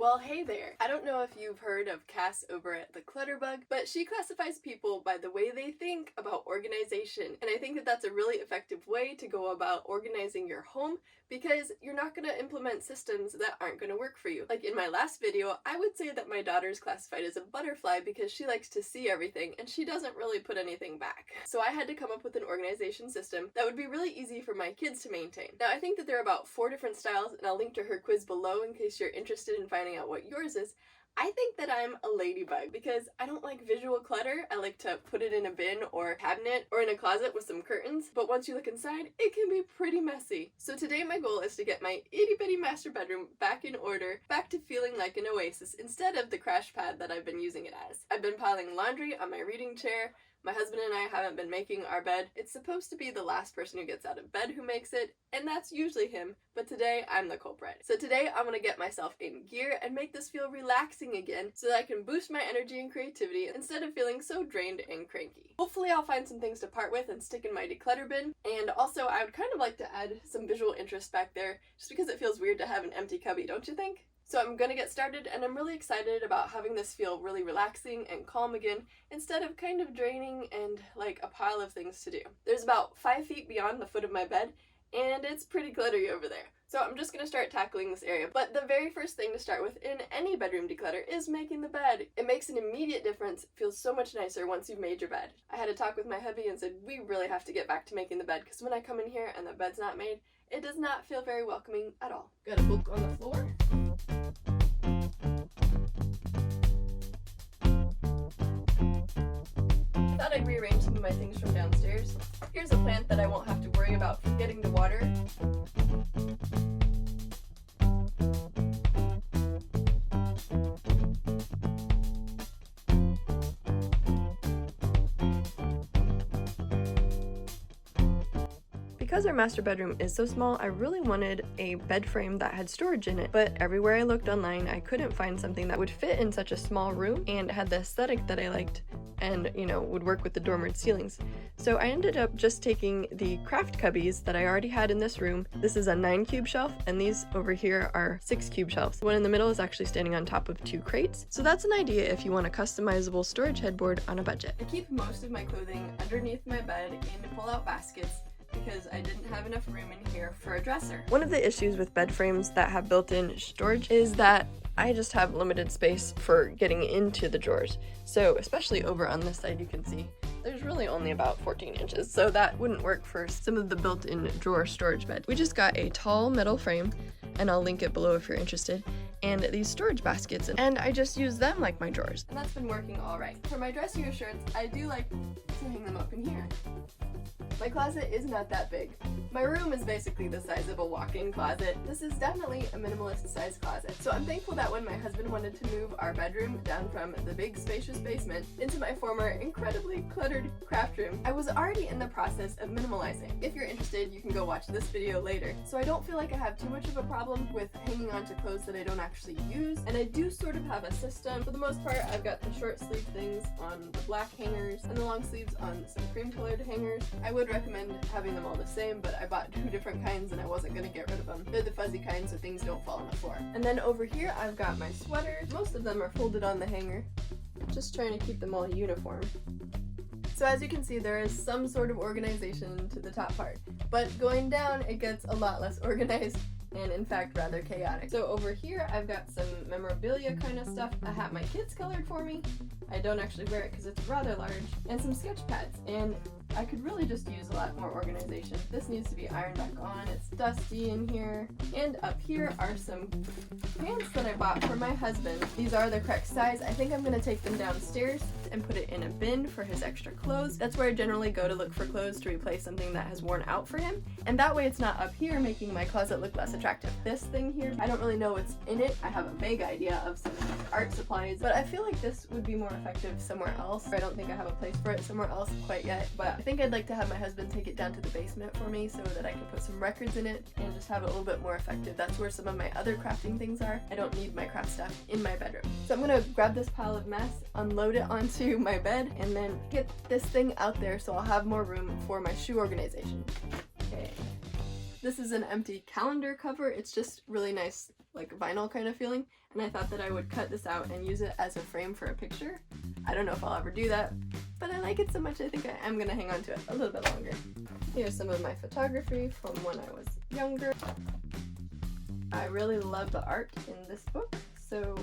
Well, hey there. I don't know if you've heard of Cass over at the Clutterbug, but she classifies people by the way they think about organization, and I think that that's a really effective way to go about organizing your home because you're not going to implement systems that aren't going to work for you. Like in my last video, I would say that my daughter's classified as a butterfly because she likes to see everything and she doesn't really put anything back. So I had to come up with an organization system that would be really easy for my kids to maintain. Now I think that there are about 4 different styles, and I'll link to her quiz below in case you're interested in finding out what yours is. I think that I'm a ladybug because I don't like visual clutter. I like to put it in a bin or cabinet or in a closet with some curtains, but once you look inside, it can be pretty messy. So today my goal is to get my itty bitty master bedroom back in order, back to feeling like an oasis instead of the crash pad that I've been using it as. I've been piling laundry on my reading chair. My husband and I haven't been making our bed. It's supposed to be the last person who gets out of bed who makes it, and that's usually him, but today I'm the culprit. So today I'm gonna get myself in gear and make this feel relaxing again so that I can boost my energy and creativity instead of feeling so drained and cranky. Hopefully I'll find some things to part with and stick in my declutter bin, and also I would kind of like to add some visual interest back there just because it feels weird to have an empty cubby, don't you think? So I'm gonna get started, and I'm really excited about having this feel really relaxing and calm again instead of kind of draining and like a pile of things to do. There's about 5 feet beyond the foot of my bed, and it's pretty glittery over there. So I'm just gonna start tackling this area. But the very first thing to start with in any bedroom declutter is making the bed. It makes an immediate difference. It feels so much nicer once you've made your bed. I had a talk with my hubby and said we really have to get back to making the bed because when I come in here and the bed's not made, it does not feel very welcoming at all. Got a book on the floor. Thought I'd rearrange some of my things from downstairs. Here's a plant that I won't have to worry about forgetting to water. Because our master bedroom is so small, I really wanted a bed frame that had storage in it, but everywhere I looked online, I couldn't find something that would fit in such a small room and had the aesthetic that I liked and, you know, would work with the dormered ceilings. So I ended up just taking the craft cubbies that I already had in this room. This is a 9 cube shelf, and these over here are 6 cube shelves. The one in the middle is actually standing on top of 2 crates. So that's an idea if you want a customizable storage headboard on a budget. I keep most of my clothing underneath my bed in pull-out baskets because I didn't have enough room in here for a dresser. One of the issues with bed frames that have built-in storage is that I just have limited space for getting into the drawers. So especially over on this side, you can see there's really only about 14 inches, so that wouldn't work for some of the built-in drawer storage bed. We just got a tall metal frame, and I'll link it below if you're interested, and these storage baskets, and I just use them like my drawers. And that's been working all right. For my dressier shirts, I do like to hang them up in here. My closet is not that big. My room is basically the size of a walk-in closet. This is definitely a minimalist size closet. So I'm thankful that when my husband wanted to move our bedroom down from the big spacious basement into my former incredibly cluttered craft room, I was already in the process of minimalizing. If you're interested, you can go watch this video later. So I don't feel like I have too much of a problem with hanging on to clothes that I don't actually use, and I do sort of have a system. For the most part, I've got the short sleeve things on the black hangers and the long sleeves on some cream colored hangers. I would recommend having them all the same, but I bought 2 different kinds and I wasn't going to get rid of them. They're the fuzzy kinds so things don't fall on the floor. And then over here I've got my sweaters. Most of them are folded on the hanger. Just trying to keep them all uniform. So as you can see, there is some sort of organization to the top part, but going down it gets a lot less organized and in fact rather chaotic. So over here I've got some memorabilia kind of stuff, a hat my kids colored for me. I don't actually wear it because it's rather large, and some sketch pads, and I could really just use a lot more organization. This needs to be ironed back on. It's dusty in here. And up here are some pants that I bought for my husband. These are the correct size. I think I'm going to take them downstairs and put it in a bin for his extra clothes. That's where I generally go to look for clothes to replace something that has worn out for him. And that way it's not up here making my closet look less attractive. This thing here, I don't really know what's in it. I have a vague idea of some art supplies, but I feel like this would be more effective somewhere else. I don't think I have a place for it somewhere else quite yet, but I think I'd like to have my husband take it down to the basement for me so that I can put some records in it and just have it a little bit more effective. That's where some of my other crafting things are. I don't need my craft stuff in my bedroom. So I'm gonna grab this pile of mess, unload it onto my bed, and then get this thing out there so I'll have more room for my shoe organization. Okay. This is an empty calendar cover. It's just really nice, like vinyl kind of feeling, and I thought that I would cut this out and use it as a frame for a picture. I don't know if I'll ever do that, but I like it so much I think I am gonna hang on to it a little bit longer. Here's some of my photography from when I was younger. I really love the art in this book, so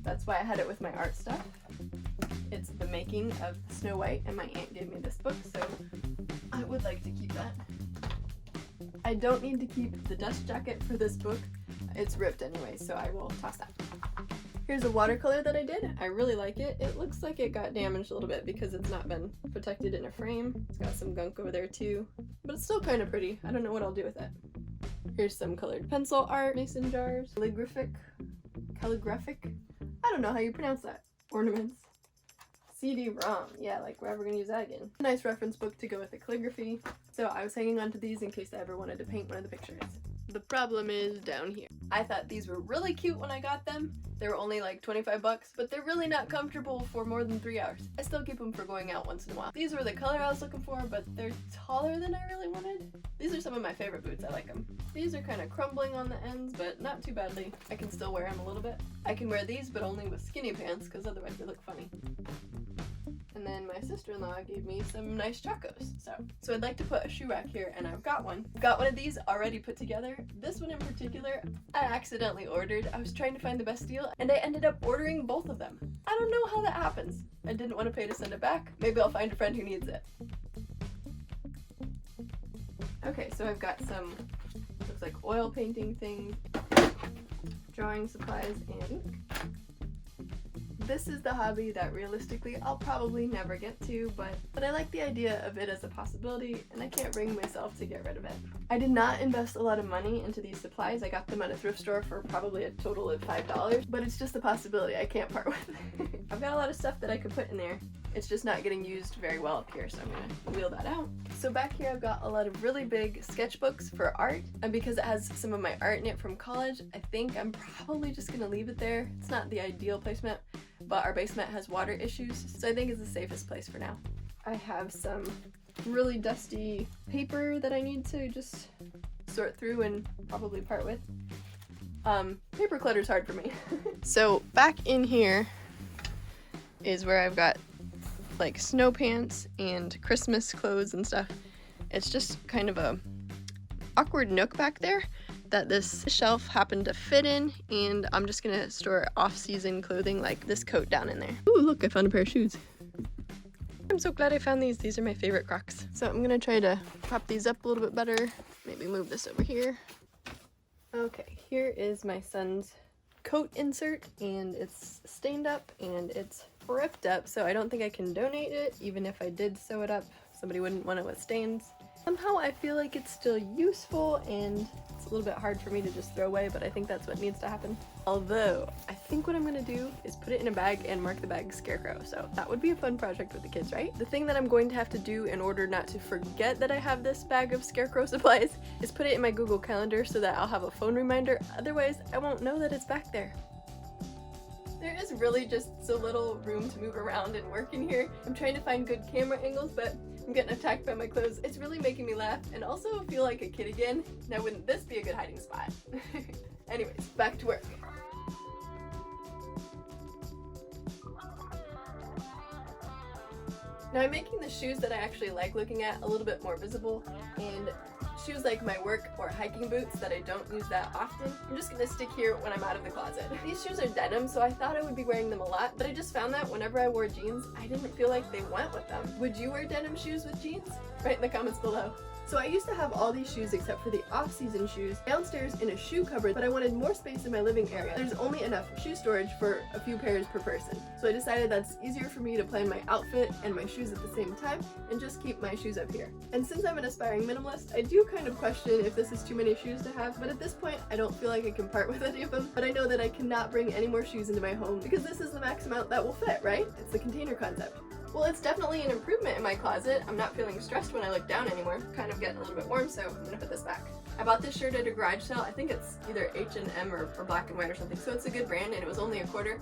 that's why I had it with my art stuff. It's the making of Snow White, and my aunt gave me this book, so I would like to keep that. I don't need to keep the dust jacket for this book. It's ripped anyway, so I will toss that. Here's a watercolor that I did. I really like it. It looks like it got damaged a little bit because it's not been protected in a frame. It's got some gunk over there too, but it's still kind of pretty. I don't know what I'll do with it. Here's some colored pencil art, mason jars, calligraphic, I don't know how you pronounce that, ornaments. CD-ROM, yeah, like we're ever gonna use that again. A nice reference book to go with the calligraphy. So I was hanging on to these in case I ever wanted to paint one of the pictures. The problem is down here. I thought these were really cute when I got them. They were only like 25 bucks, but they're really not comfortable for more than 3 hours. I still keep them for going out once in a while. These were the color I was looking for, but they're taller than I really wanted. These are some of my favorite boots. I like them. These are kind of crumbling on the ends, but not too badly. I can still wear them a little bit. I can wear these, but only with skinny pants, because otherwise they look funny. And then my sister-in-law gave me some nice Chacos. So I'd like to put a shoe rack here, and I've got one. Got one of these already put together. This one in particular, I accidentally ordered. I was trying to find the best deal, and I ended up ordering both of them. I don't know how that happens. I didn't want to pay to send it back. Maybe I'll find a friend who needs it. Okay, so I've got some, looks like oil painting things, drawing supplies, and ink. This is the hobby that realistically I'll probably never get to, but I like the idea of it as a possibility, and I can't bring myself to get rid of it. I did not invest a lot of money into these supplies. I got them at a thrift store for probably a total of $5, but it's just a possibility I can't part with. I've got a lot of stuff that I could put in there. It's just not getting used very well up here, so I'm gonna wheel that out. So back here I've got a lot of really big sketchbooks for art, and because it has some of my art in it from college, I think I'm probably just gonna leave it there. It's not the ideal placement, but our basement has water issues, so I think it's the safest place for now. I have some really dusty paper that I need to just sort through and probably part with. Paper clutter's hard for me. So back in here is where I've got like snow pants and Christmas clothes and stuff. It's just kind of a awkward nook back there that this shelf happened to fit in, and I'm just gonna store off-season clothing like this coat down in there. Ooh, look, I found a pair of shoes. I'm so glad I found these. These are my favorite Crocs. So I'm gonna try to prop these up a little bit better. Maybe move this over here. Okay, here is my son's coat insert, and it's stained up and it's ripped up, so I don't think I can donate it. Even if I did sew it up, somebody wouldn't want it with stains. Somehow I feel like it's still useful, and it's a little bit hard for me to just throw away, but I think that's what needs to happen. Although, I think what I'm gonna do is put it in a bag and mark the bag Scarecrow, so that would be a fun project with the kids, right? The thing that I'm going to have to do in order not to forget that I have this bag of Scarecrow supplies is put it in my Google Calendar so that I'll have a phone reminder, otherwise I won't know that it's back there. There is really just so little room to move around and work in here. I'm trying to find good camera angles, but I'm getting attacked by my clothes. It's really making me laugh and also feel like a kid again. Now wouldn't this be a good hiding spot? Anyways, back to work. Now I'm making the shoes that I actually like looking at a little bit more visible, and shoes like my work or hiking boots that I don't use that often, I'm just gonna stick here when I'm out of the closet. These shoes are denim, so I thought I would be wearing them a lot, but I just found that whenever I wore jeans, I didn't feel like they went with them. Would you wear denim shoes with jeans? Write in the comments below. So I used to have all these shoes except for the off-season shoes downstairs in a shoe cupboard, but I wanted more space in my living area. There's only enough shoe storage for a few pairs per person. So I decided that's easier for me to plan my outfit and my shoes at the same time and just keep my shoes up here. And since I'm an aspiring minimalist, I do kind of question if this is too many shoes to have, but at this point I don't feel like I can part with any of them, but I know that I cannot bring any more shoes into my home because this is the max amount that will fit, right? It's the container concept. Well, it's definitely an improvement in my closet. I'm not feeling stressed when I look down anymore. Kind of getting a little bit warm, so I'm gonna put this back. I bought this shirt at a garage sale. I think it's either H&M or Black and White or something, so it's a good brand, and it was only $1.25,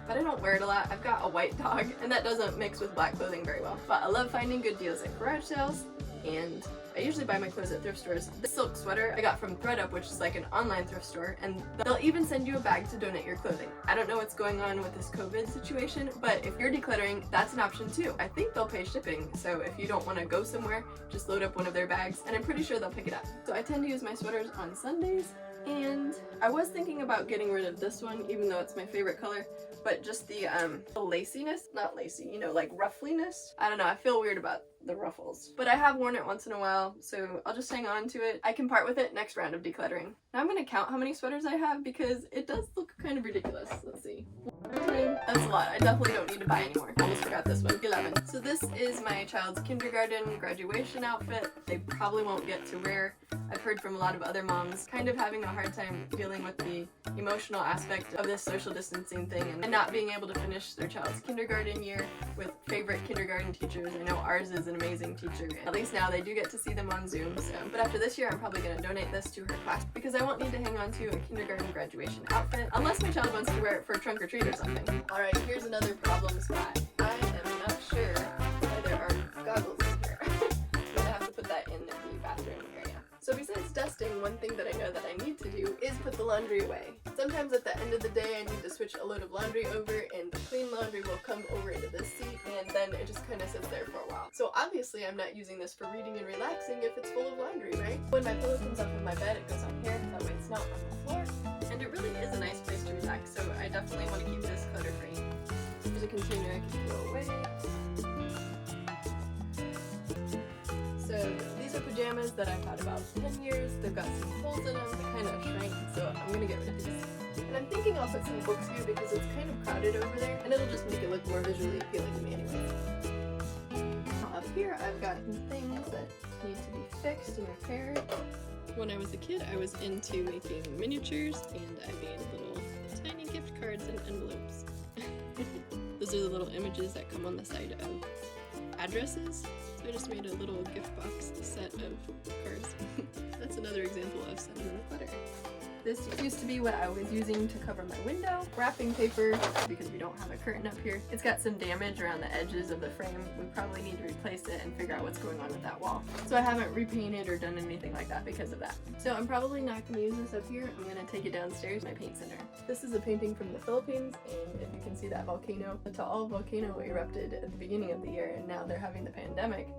but I don't wear it a lot. I've got a white dog, and that doesn't mix with black clothing very well. But I love finding good deals at garage sales, and I usually buy my clothes at thrift stores. This silk sweater I got from ThredUp, which is like an online thrift store, and they'll even send you a bag to donate your clothing. I don't know what's going on with this COVID situation, but if you're decluttering, that's an option too. I think they'll pay shipping, so if you don't want to go somewhere, just load up one of their bags, and I'm pretty sure they'll pick it up. So I tend to use my sweaters on Sundays, and I was thinking about getting rid of this one, even though it's my favorite color, but just the laciness, not lacy, you know, like ruffliness. I don't know, I feel weird about the ruffles. But I have worn it once in a while, so I'll just hang on to it. I can part with it next round of decluttering. Now I'm gonna count how many sweaters I have because it does look kind of ridiculous. Let's see. That's a lot. I definitely don't need to buy anymore. I almost forgot this one. 11. So this is my child's kindergarten graduation outfit. They probably won't get to wear. I've heard from a lot of other moms kind of having a hard time dealing with the emotional aspect of this social distancing thing and not being able to finish their child's kindergarten year with favorite kindergarten teachers. I know ours is an amazing teacher, and at least now they do get to see them on Zoom. So, but after this year, I'm probably going to donate this to her class because I won't need to hang on to a kindergarten graduation outfit unless my child wants to wear it for trunk or treat or something. Alright, here's another problem spot. I am not sure why there are goggles in here. I'm gonna have to put that in the bathroom area. So besides dusting, one thing that I know that I need to do is put the laundry away. Sometimes at the end of the day I need to switch a load of laundry over and the clean laundry will come over into this seat and then it just kind of sits there for a while. So obviously I'm not using this for reading and relaxing if it's full of laundry, right? When my pillow comes off of my bed, it goes on here, that way it's not on the floor. And it really is a nice place to relax, so I definitely want to keep this clutter free. There's a container I can throw away. So these are pajamas that I've had about 10 years. They've got some holes in them, they kind of shrank, so I'm gonna get rid of these. And I'm thinking I'll put some books here because it's kind of crowded over there, and it'll just make it look more visually appealing to me anyway. Up here I've got some things that need to be fixed and repaired. When I was a kid, I was into making miniatures, and I made little tiny gift cards and envelopes. Those are the little images that come on the side of addresses. So I just made a little gift box set of cards. That's another example of sentimental clutter. This used to be what I was using to cover my window. Wrapping paper, because we don't have a curtain up here. It's got some damage around the edges of the frame. We probably need to replace it and figure out what's going on with that wall. So I haven't repainted or done anything like that because of that. So I'm probably not going to use this up here. I'm going to take it downstairs to my paint center. This is a painting from the Philippines, and if you can see that volcano, the Taal volcano erupted at the beginning of the year, and now they're having the pandemic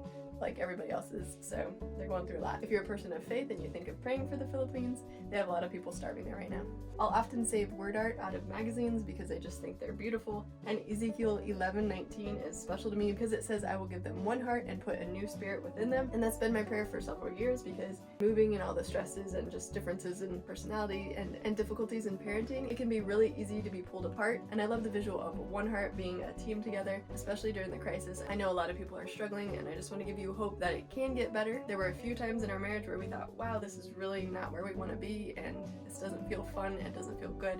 like everybody else is, so they're going through a lot. If you're a person of faith and you think of praying for the Philippines, they have a lot of people starving there right now. I'll often save word art out of magazines because I just think they're beautiful, and Ezekiel 11:19 is special to me because it says I will give them one heart and put a new spirit within them, and that's been my prayer for several years because moving and all the stresses and just differences in personality and difficulties in parenting, it can be really easy to be pulled apart, and I love the visual of one heart being a team together, especially during the crisis. I know a lot of people are struggling, and I just want to give you hope that it can get better. There were a few times in our marriage where we thought, wow, this is really not where we want to be, and this doesn't feel fun, it doesn't feel good.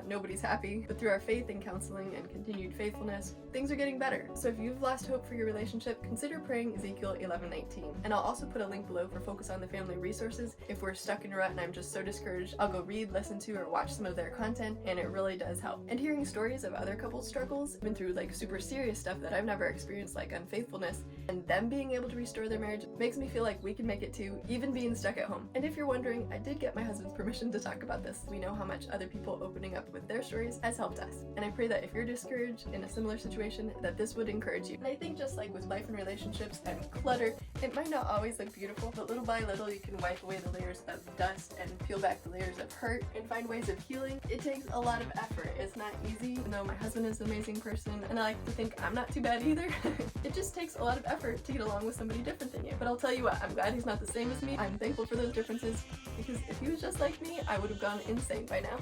Nobody's happy, but through our faith and counseling and continued faithfulness, things are getting better. So if you've lost hope for your relationship, consider praying Ezekiel 11:19. And I'll also put a link below for Focus on the Family resources. If we're stuck in a rut and I'm just so discouraged, I'll go read, listen to, or watch some of their content, and it really does help. And hearing stories of other couples' struggles, even through like super serious stuff that I've never experienced, like unfaithfulness, and them being able to restore their marriage, makes me feel like we can make it too, even being stuck at home. And if you're wondering, I did get my husband's permission to talk about this. We know how much other people opening up with their stories has helped us. And I pray that if you're discouraged in a similar situation, that this would encourage you. And I think just like with life and relationships and clutter, it might not always look beautiful, but little by little you can wipe away the layers of dust and peel back the layers of hurt and find ways of healing. It takes a lot of effort. It's not easy, even though my husband is an amazing person, and I like to think I'm not too bad either. It just takes a lot of effort to get along with somebody different than you. But I'll tell you what, I'm glad he's not the same as me. I'm thankful for those differences, because if he was just like me, I would have gone insane by now.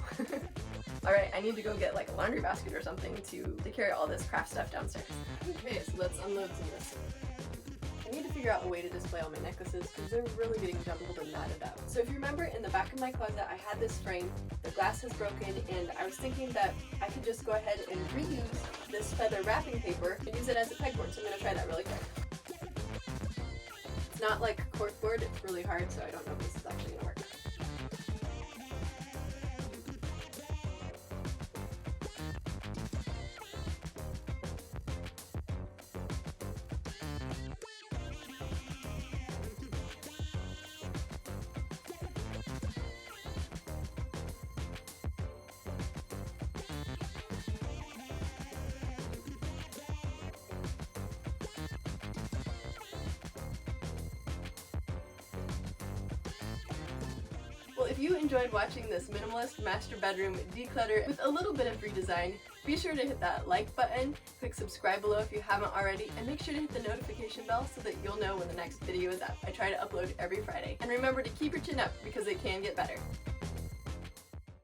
Alright, I need to go get like a laundry basket or something to carry all this craft stuff downstairs. Okay, so let's unload some of this. I need to figure out a way to display all my necklaces because they're really getting jumbled and knotted up. So if you remember, in the back of my closet I had this frame, the glass has broken, and I was thinking that I could just go ahead and reuse this feather wrapping paper and use it as a pegboard, so I'm going to try that really quick. It's not like corkboard, it's really hard, so I don't know if this is actually going to work. Well, if you enjoyed watching this minimalist master bedroom declutter with a little bit of redesign, be sure to hit that like button, click subscribe below if you haven't already, and make sure to hit the notification bell so that you'll know when the next video is up. I try to upload every Friday. And remember to keep your chin up because it can get better.